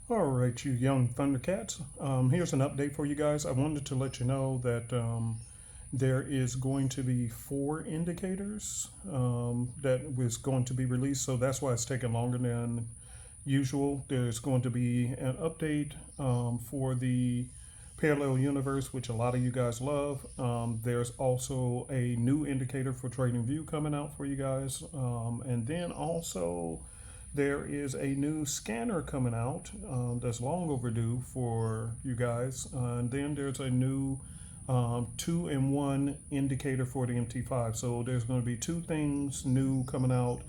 All right, you young Thundercats. Here's an update for you guys. I wanted to let you know that there is going to be four indicators that was going to be released. So that's why it's taking longer than usual. There's going to be an update for the parallel universe, which a lot of you guys love. There's also a new indicator for TradingView coming out for you guys. And then also there is a new scanner coming out that's long overdue for you guys. And then there's a new 2-in-1 indicator for the MT5. So there's going to be two things new coming out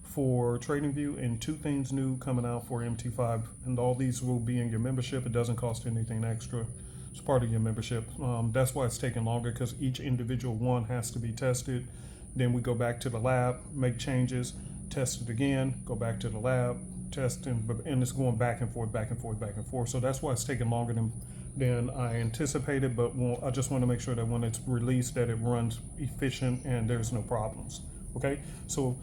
for TradingView and two things new coming out for MT5. And all these will be in your membership. It doesn't cost anything extra. It's part of your membership. That's why it's taking longer, because each individual one has to be tested. Then we go back to the lab, make changes, test it again, go back to the lab, test, and it's going back and forth, back and forth, back and forth. So that's why it's taking longer than I anticipated. But I just want to make sure that when it's released, that it runs efficient and there's no problems. Okay, so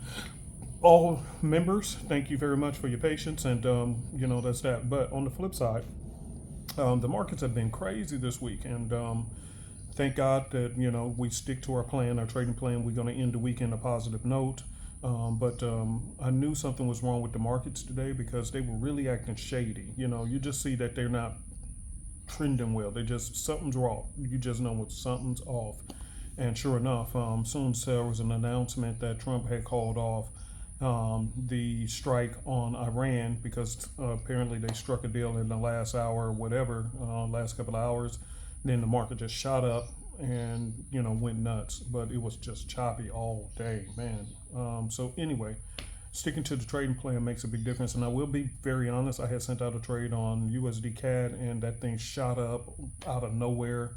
all members, thank you very much for your patience, and that's that. But on the flip side, the markets have been crazy this week, and thank God that we stick to our plan, our trading plan. We're going to end the week in a positive note. But I knew something was wrong with the markets today because they were really acting shady. You just see that they're not trending well. They just, something's wrong. You just know what something's off. And sure enough, soon there was an announcement that Trump had called off the strike on Iran because apparently they struck a deal in the last hour or whatever, last couple of hours. Then the market just shot up and went nuts, but it was just choppy all day, man. So anyway, sticking to the trading plan makes a big difference. And I will be very honest, I had sent out a trade on USD CAD and that thing shot up out of nowhere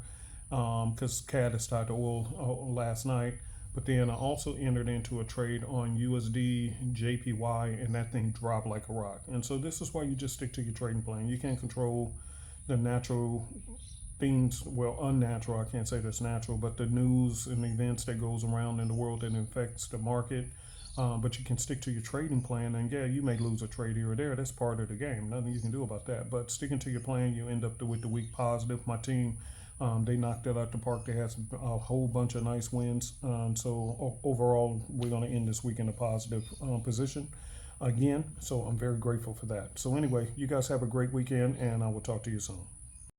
because CAD is tied to oil last night. But then I also entered into a trade on USD JPY and that thing dropped like a rock. And so this is why you just stick to your trading plan. You can't control the natural things, well, unnatural, I can't say that's natural, but the news and the events that goes around in the world that affects the market. But you can stick to your trading plan, and yeah, you may lose a trade here or there. That's part of the game. Nothing you can do about that. But sticking to your plan, you end up with the week positive. My team, they knocked it out the park. They had a whole bunch of nice wins. So overall, we're going to end this week in a positive position again. So I'm very grateful for that. So anyway, you guys have a great weekend, and I will talk to you soon.